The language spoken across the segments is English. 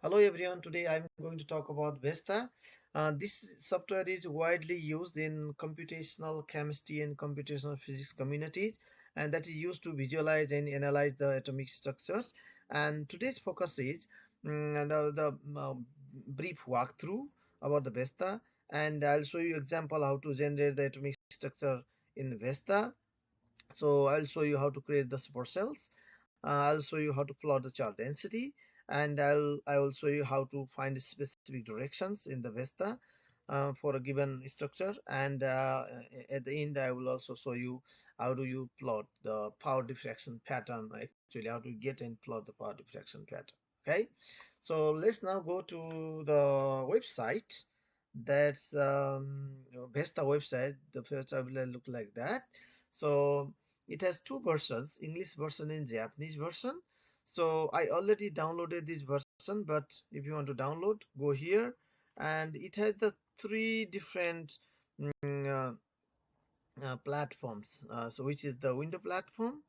Hello everyone, today I'm going to talk about VESTA. This software is widely used in computational chemistry and computational physics communities, and that is used to visualize and analyze the atomic structures. And today's focus is the brief walkthrough about the VESTA, and I'll show you example how to generate the atomic structure in VESTA. So I'll show you how to create the supercells. I'll show you how to plot the charge density, and I will show you how to find specific directions in the VESTA for a given structure. And at the end, I will also show you how do you plot the power diffraction pattern. Actually, how to get and plot the power diffraction pattern. Okay, so let's now go to the website. That's VESTA website. The VESTA will look like that. So it has two versions, English version and Japanese version. So I already downloaded this version, but if you want to download, go here, and it has the three different mm, platforms. So which is the Windows platform,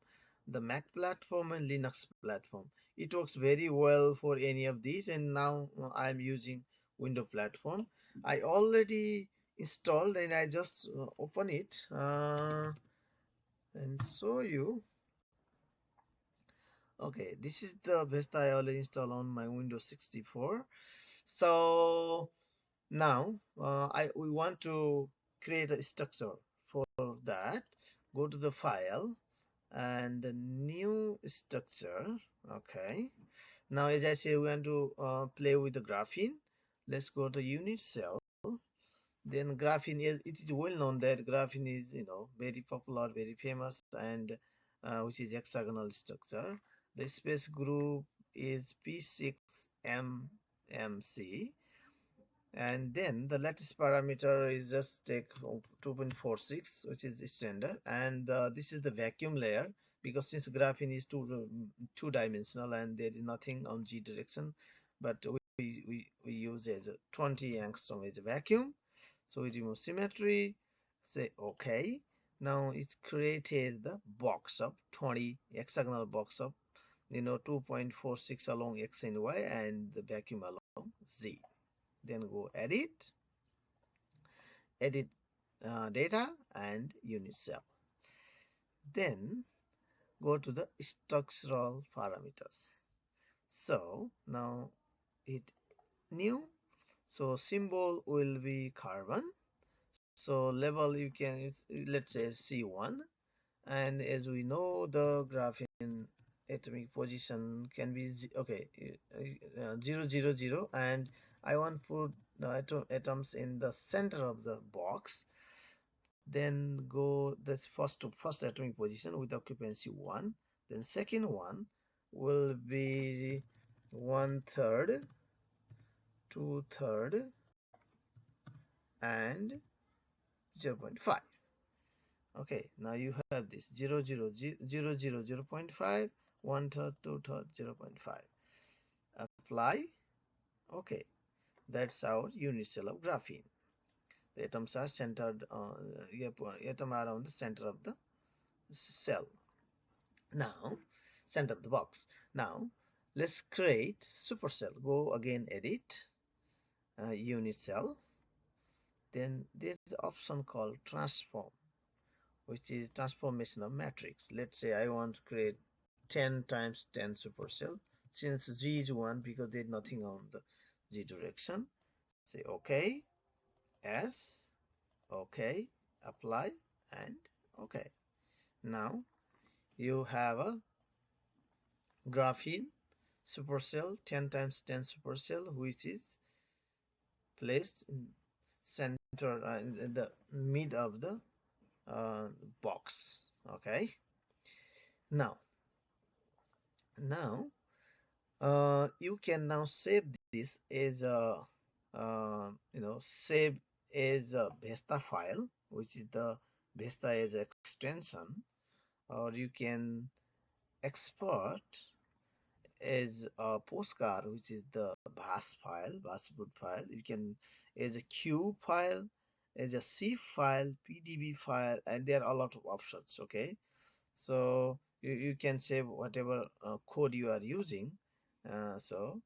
the Mac platform, and Linux platform. It works very well for any of these, and now I'm using Windows platform. I already installed, and I just open it and show you. Okay, this is the best I already installed on my Windows 64. So now I we want to create a structure. For that, go to the file and the new structure. Okay, now as I say, we want to play with the graphene. Let's go to unit cell. Then graphene is, it is well known that graphene is, very popular, very famous, and which is hexagonal structure. The space group is P6MMC, and then the lattice parameter is just take 2.46, which is standard, and this is the vacuum layer, because since graphene is two dimensional and there is nothing on g direction, but we use as a 20 angstrom as a vacuum. So we remove symmetry, say okay. Now it's created the box of 20 hexagonal box of 2.46 along x and y, and the vacuum along z. Then go edit data and unit cell. Then go to the structural parameters. So now hit new. So symbol will be carbon. So level you can, let's say C1, and as we know, the graphene atomic position can be 0 0 0, and I want to put the atoms in the center of the box. Then go the first atomic position with occupancy 1. Then second one will be 1/3, 2/3, and 0.5. Okay, now you have this 0 0 0 0 0 0.5, 1/3, 2/3, 0.5. Apply. Okay, that's our unit cell of graphene. The atoms are centered, atom are on the center of the cell. Now, center of the box. Now, let's create supercell. Go again, edit, unit cell. Then there's the option called transform, which is transformation of matrix. Let's say I want to create 10 times 10 supercell. Since G is 1, because there's nothing on the G direction, say OK, S, OK, apply, and OK. Now you have a graphene supercell, 10 times 10 supercell, which is placed in center, in the mid of the uh, box. Okay, now now you can now save this as a save as a VESTA file, which is the VESTA as extension, or you can export as a postcard, which is the BAS file, BASBoot file. You can as a Q file, as a C file, PDB file, and there are a lot of options. Okay, so you can save whatever code you are using. So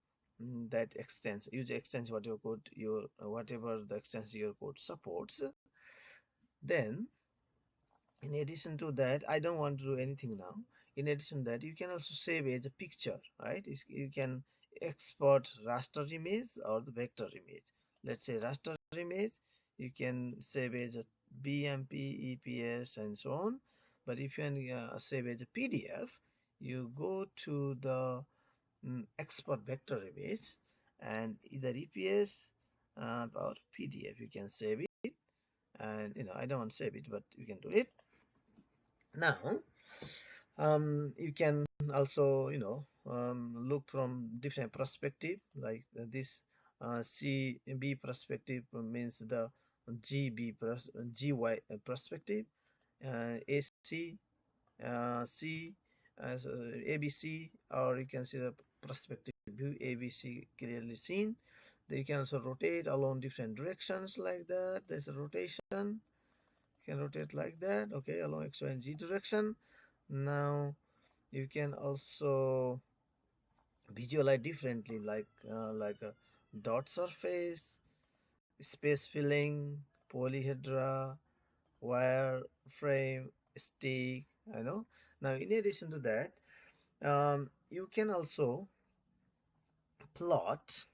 that extends, use extends what your code, your whatever the extension your code supports. Then in addition to that, I don't want to do anything now. In addition to that, you can also save as a picture, right? You can export raster image or the vector image. Let's say raster image, you can save as a BMP, EPS, and so on. But if you can save as a PDF, you go to the export vector image, and either EPS or PDF, you can save it. And I don't want to save it, but you can do it now. You can also look from different perspective, like this CB perspective means the GY perspective, AC, C as ABC, or you can see the perspective view ABC clearly seen. Then you can also rotate along different directions like that. There's a rotation. You can rotate like that, okay, along X, Y, and Z direction. Now you can also visualize differently, like a dot surface, space filling, polyhedra, wire frame, stick. I know. Now in addition to that, you can also plot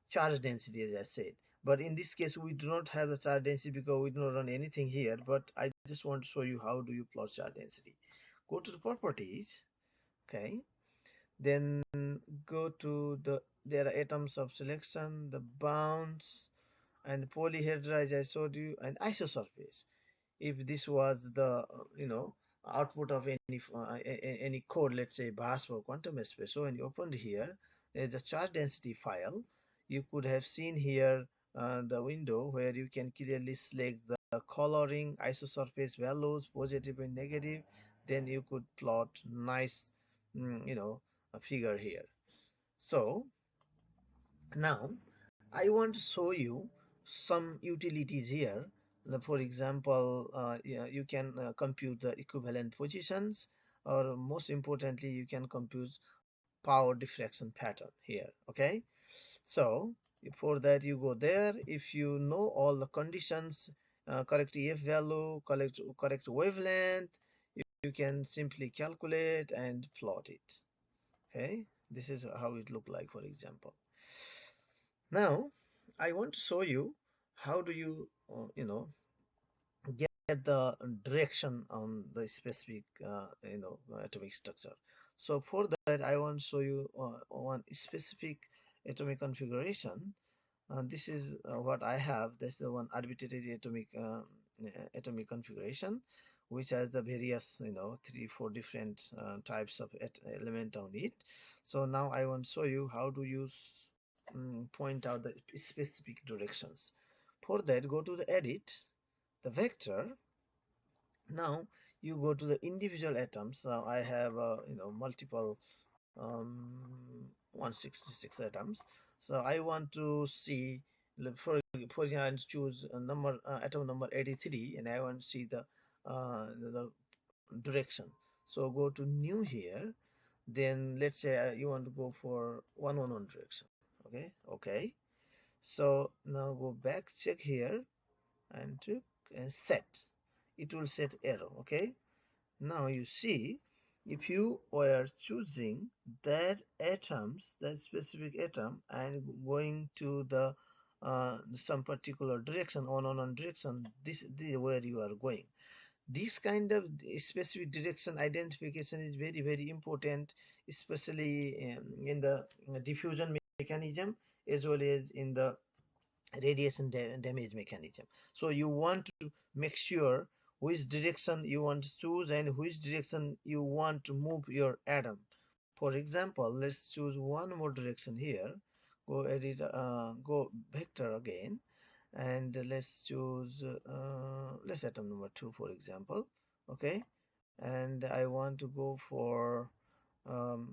charge density, as I said. But in this case, we do not have the charge density because we do not run anything here. But I just want to show you how do you plot charge density. Go to the properties, okay. Then go to there are atoms of selection, the bounds, and polyhedra, as I showed you, and isosurface. If this was the output of any code, let's say VASP or quantum espresso, and you opened here, there's a charge density file. You could have seen here the window where you can clearly select the coloring, isosurface values, positive and negative. Then you could plot nice a figure here. So now I want to show you some utilities here. For example, yeah, you can compute the equivalent positions, or most importantly, you can compute power diffraction pattern here. Okay, so for that you go there. If you know all the conditions, correct EF value, correct wavelength, you can simply calculate and plot it. Okay, this is how it look like, for example. Now I want to show you how do you get the direction on the specific atomic structure. So for that I want to show you one specific atomic configuration. This is what I have. This is one arbitrary atomic configuration, which has the various 3 4 different types of element on it. So now I want to show you how to use point out the specific directions. For that, go to the edit, the vector. Now you go to the individual atoms. Now I have multiple 166 atoms. So I want to see, for example, choose a number, atom number 83, and I want to see the direction. So go to new here. Then let's say you want to go for 111 direction. Okay. So now go back, check here, and set. It will set arrow. Okay. Now you see, if you were choosing that specific atom, and going to the some particular direction, on direction, this is where you are going. This kind of specific direction identification is very very important, especially in the diffusion mechanism, as well as in the radiation damage mechanism. So you want to make sure which direction you want to choose and which direction you want to move your atom. For example, let's choose one more direction here. Go edit, go vector again, and let's choose let's atom number 2, for example. Okay, and I want to go for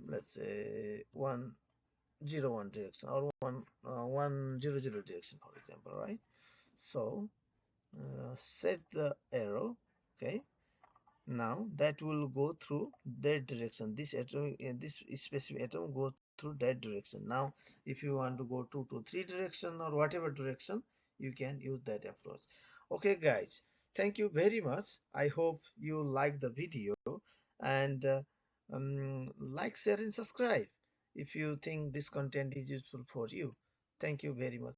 let's say 101 direction, or 100 direction, for example, right? So set the arrow. Okay, now that will go through that direction. This atom, this specific atom, go through that direction. Now if you want to go 2 to 3 direction or whatever direction, you can use that approach. Okay guys, thank you very much. I hope you like the video, and like, share and subscribe if you think this content is useful for you. Thank you very much.